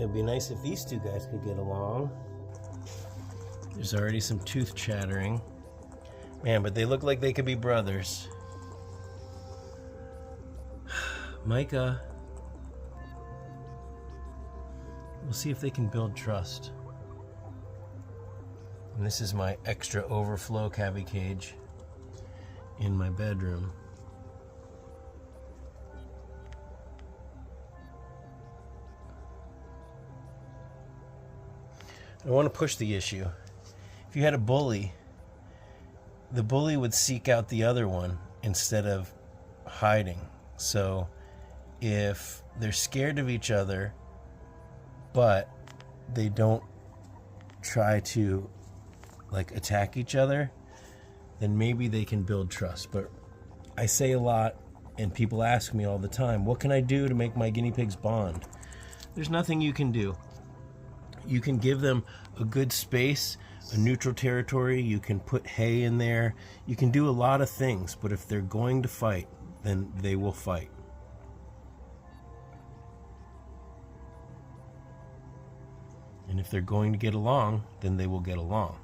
It'd be nice if these two guys could get along. There's already some tooth chattering. Man, but they look like they could be brothers. Micah. We'll see if they can build trust. And this is my extra overflow cabbie cage in my bedroom. I want to push the issue. If you had a bully, the bully would seek out the other one instead of hiding. So if they're scared of each other, but they don't try to like attack each other, then maybe they can build trust. But I say a lot, and people ask me all the time, what can I do to make my guinea pigs bond? There's nothing you can do. You can give them a good space, a neutral territory. You can put hay in there. You can do a lot of things, but if they're going to fight, then they will fight. And if they're going to get along, then they will get along.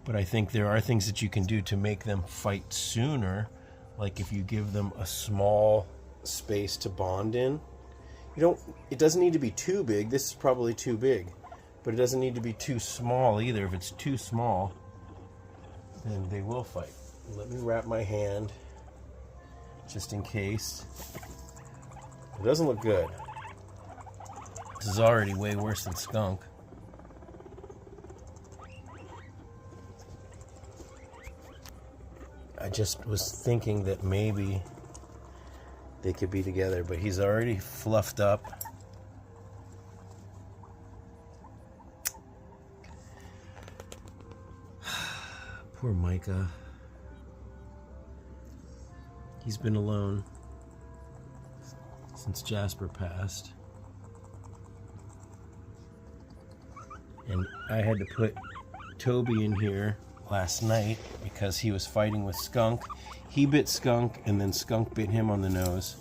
But I think there are things that you can do to make them fight sooner, like if you give them a small space to bond in. It doesn't need to be too big. This is probably too big, but it doesn't need to be too small either. If it's too small, then they will fight. Let me wrap my hand just in case. It doesn't look good. This is already way worse than Skunk. I just was thinking that maybe they could be together, but he's already fluffed up. Poor Micah. He's been alone since Jasper passed. And I had to put Toby in here last night because he was fighting with Skunk. He bit Skunk, and then Skunk bit him on the nose.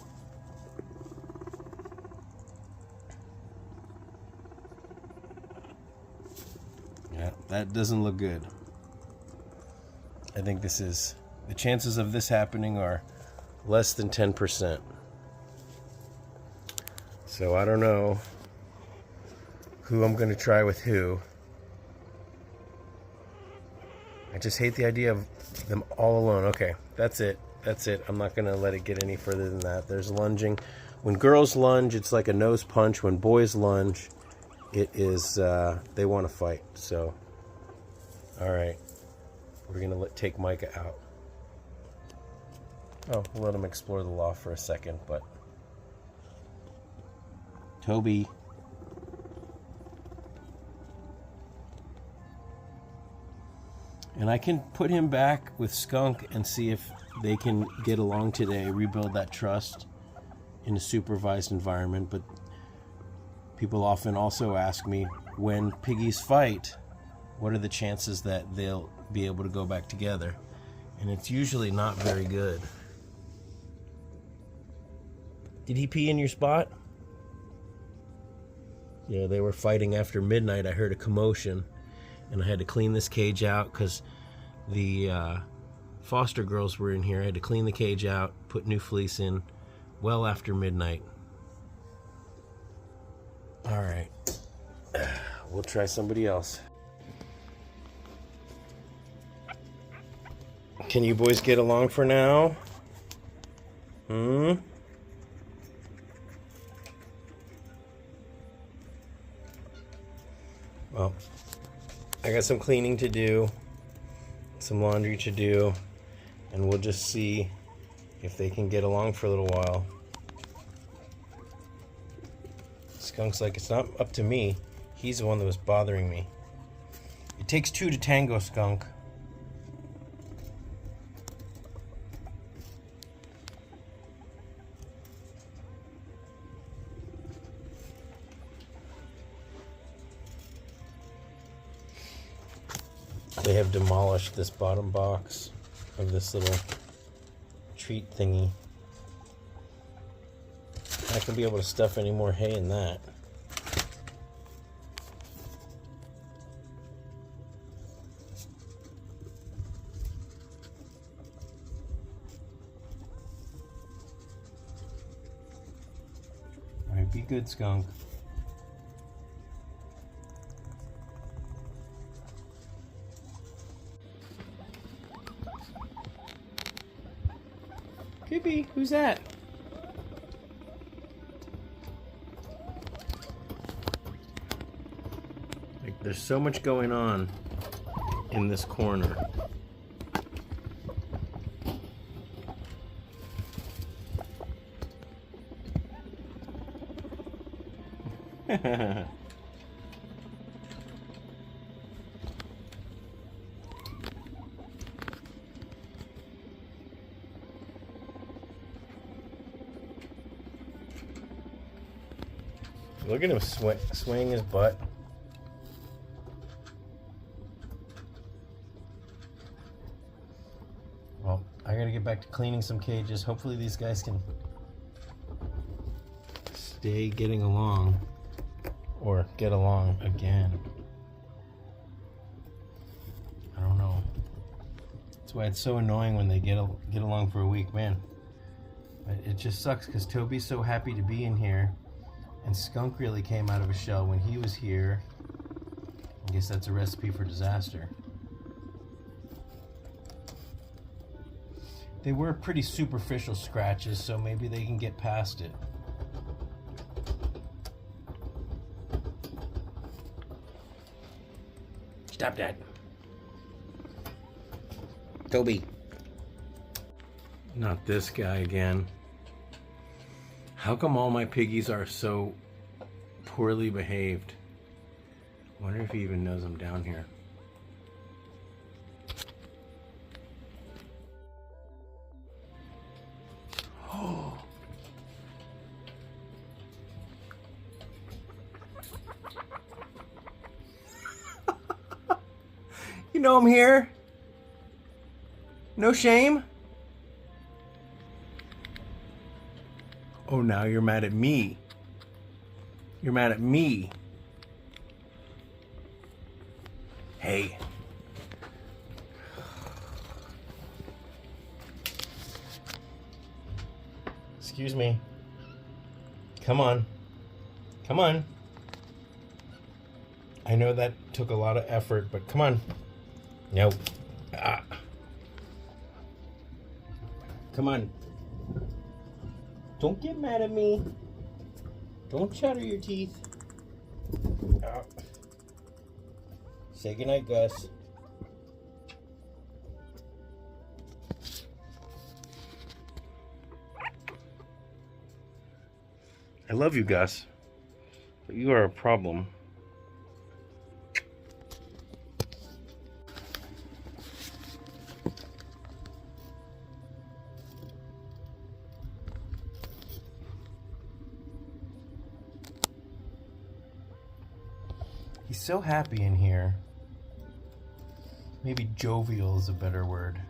Yeah, that doesn't look good. I think the chances of this happening are less than 10%. So I don't know who I'm going to try with who. I just hate the idea of them all alone. Okay, that's it. That's it. I'm not going to let it get any further than that. There's lunging. When girls lunge, it's like a nose punch. When boys lunge, it is, they want to fight. So, all right. We're going to take Micah out. Oh, we'll let him explore the loft for a second, but Toby. And I can put him back with Skunk and see if they can get along today, rebuild that trust in a supervised environment. But people often also ask me, when piggies fight, what are the chances that they'll be able to go back together? And it's usually not very good. Did he pee in your spot? Yeah, they were fighting after midnight. I heard a commotion. And I had to clean this cage out because the foster girls were in here. I had to clean the cage out, put new fleece in well after midnight. All right. We'll try somebody else. Can you boys get along for now? Well, I got some cleaning to do, some laundry to do, and we'll just see if they can get along for a little while. Skunk's like, it's not up to me. He's the one that was bothering me. It takes two to tango, Skunk. They have demolished this bottom box of this little treat thingy. I'm not gonna be able to stuff any more hay in that. right, be good, Skunk. Pippi, who's that? Like, there's so much going on in this corner. Look at him swing his butt. Well, I gotta get back to cleaning some cages. Hopefully these guys can stay getting along or get along again. I don't know. That's why it's so annoying when they get along for a week, man. It just sucks because Toby's so happy to be in here. And Skunk really came out of a shell when he was here. I guess that's a recipe for disaster. They were pretty superficial scratches, so maybe they can get past it. Stop that. Toby. Not this guy again. How come all my piggies are so poorly behaved? I wonder if he even knows I'm down here. Oh. You know I'm here? No shame? Oh, now you're mad at me. You're mad at me. Hey. Excuse me. Come on. Come on. I know that took a lot of effort, but come on. No. Ah. Come on. Don't get mad at me. Don't chatter your teeth. Oh. Say goodnight, Gus. I love you, Gus, but you are a problem. He's so happy in here. Maybe jovial is a better word.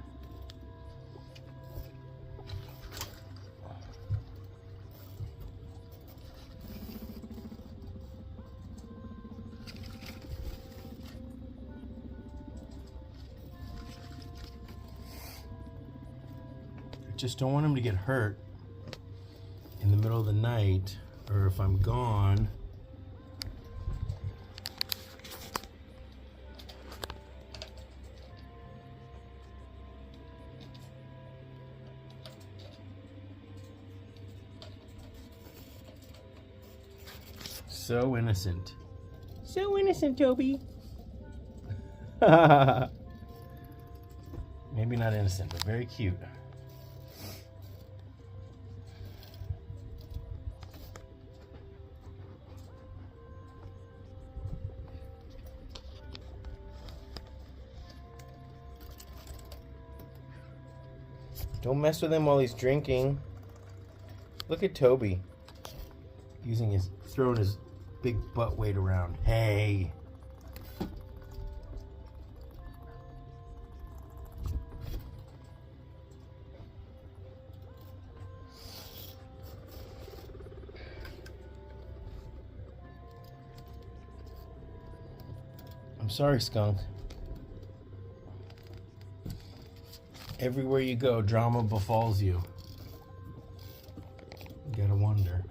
I just don't want him to get hurt in the middle of the night, or if I'm gone. So innocent. So innocent, Toby. Maybe not innocent, but very cute. Don't mess with him while he's drinking. Look at Toby. Throwing his big butt weight around. Hey. I'm sorry, Skunk. Everywhere you go, drama befalls you. You gotta wonder.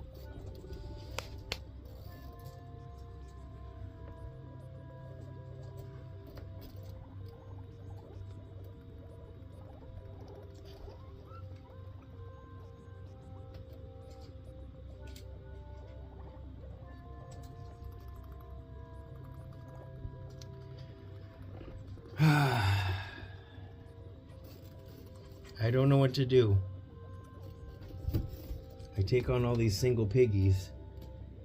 I don't know what to do. I take on all these single piggies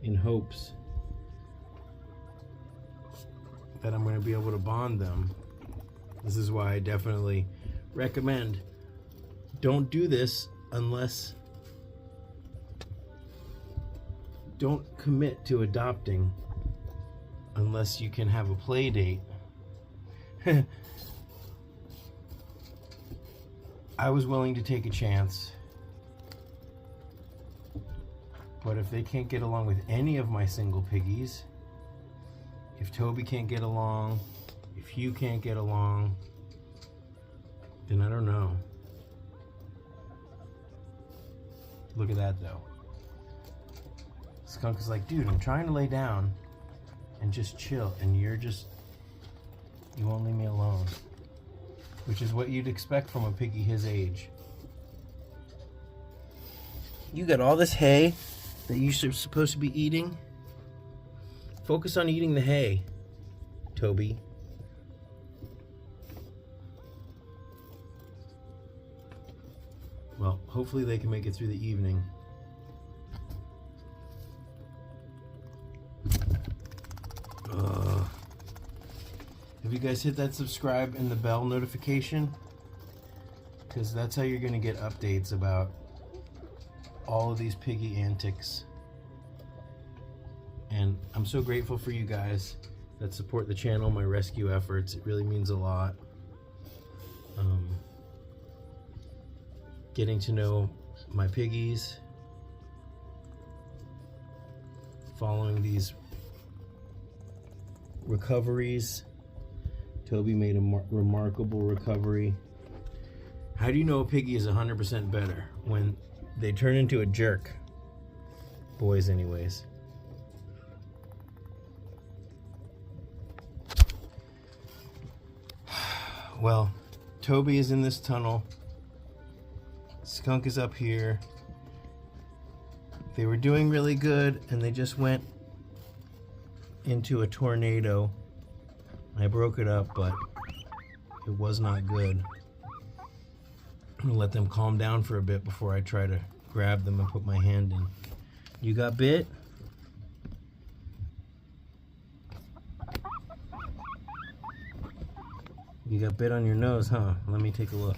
in hopes that I'm going to be able to bond them. This is why I definitely recommend don't do this unless, don't commit to adopting unless you can have a play date. I was willing to take a chance, but if they can't get along with any of my single piggies, if Toby can't get along, if you can't get along, then I don't know. Look at that though. Skunk is like, dude, I'm trying to lay down and just chill, and you won't leave me alone. Which is what you'd expect from a piggy his age. You got all this hay that you're supposed to be eating. Focus on eating the hay, Toby. Well, hopefully they can make it through the evening. Have you guys hit that subscribe and the bell notification? Because that's how you're going to get updates about all of these piggy antics. And I'm so grateful for you guys that support the channel, my rescue efforts. It really means a lot. Getting to know my piggies, following these recoveries. Toby made a remarkable recovery. How do you know a piggy is 100% better? When they turn into a jerk. Boys anyways. Well, Toby is in this tunnel. Skunk is up here. They were doing really good and they just went into a tornado. I broke it up, but it was not good. I'm gonna let them calm down for a bit before I try to grab them and put my hand in. You got bit? You got bit on your nose, huh? Let me take a look.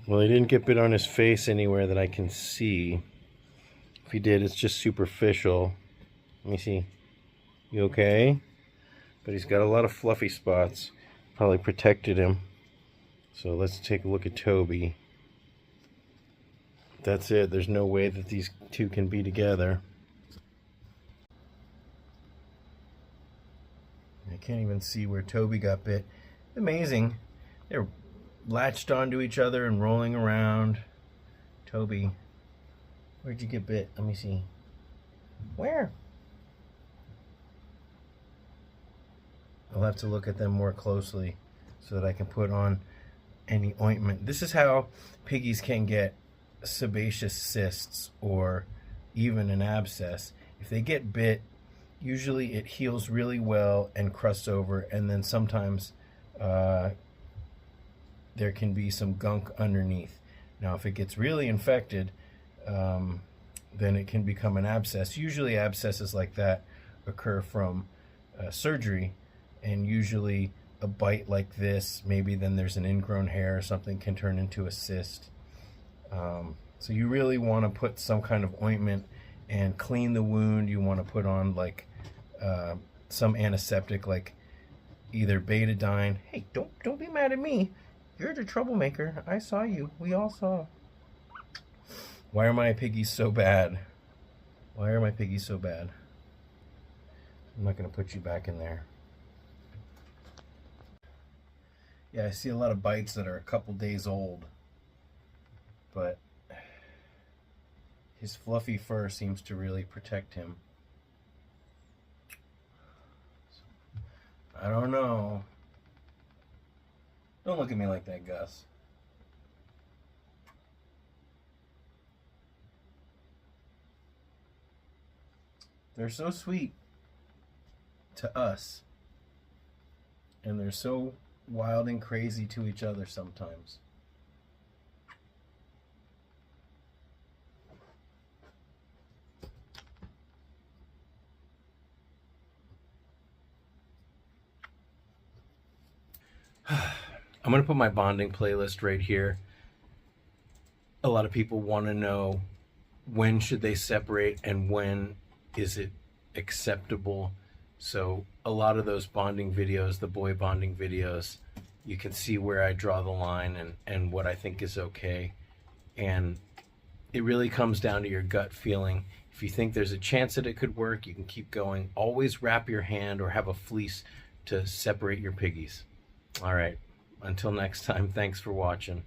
Well, he didn't get bit on his face anywhere that I can see. If he did, it's just superficial. Let me see. You okay? But he's got a lot of fluffy spots. Probably protected him. So let's take a look at Toby. That's it. There's no way that these two can be together. I can't even see where Toby got bit. Amazing. They're latched onto each other and rolling around. Toby, where'd you get bit? Let me see. Where? I'll have to look at them more closely so that I can put on any ointment. This is how piggies can get sebaceous cysts or even an abscess. If they get bit, usually it heals really well and crusts over, and then sometimes there can be some gunk underneath. Now if it gets really infected, then it can become an abscess. Usually abscesses like that occur from surgery, and usually a bite like this, maybe then there's an ingrown hair or something, can turn into a cyst. So you really want to put some kind of ointment and clean the wound. You want to put on like some antiseptic, like either betadine. Hey, don't be mad at me. You're the troublemaker. I saw you. We all saw. Why are my piggies so bad? Why are my piggies so bad? I'm not going to put you back in there. Yeah, I see a lot of bites that are a couple days old, but his fluffy fur seems to really protect him. I don't know. Don't look at me like that, Gus. They're so sweet to us, and they're so wild and crazy to each other sometimes. I'm going to put my bonding playlist right here. A lot of people want to know, when should they separate and when is it acceptable? So a lot of those bonding videos, the boy bonding videos, you can see where I draw the line and what I think is okay. And it really comes down to your gut feeling. If you think there's a chance that it could work, you can keep going. Always wrap your hand or have a fleece to separate your piggies. All right, until next time, thanks for watching.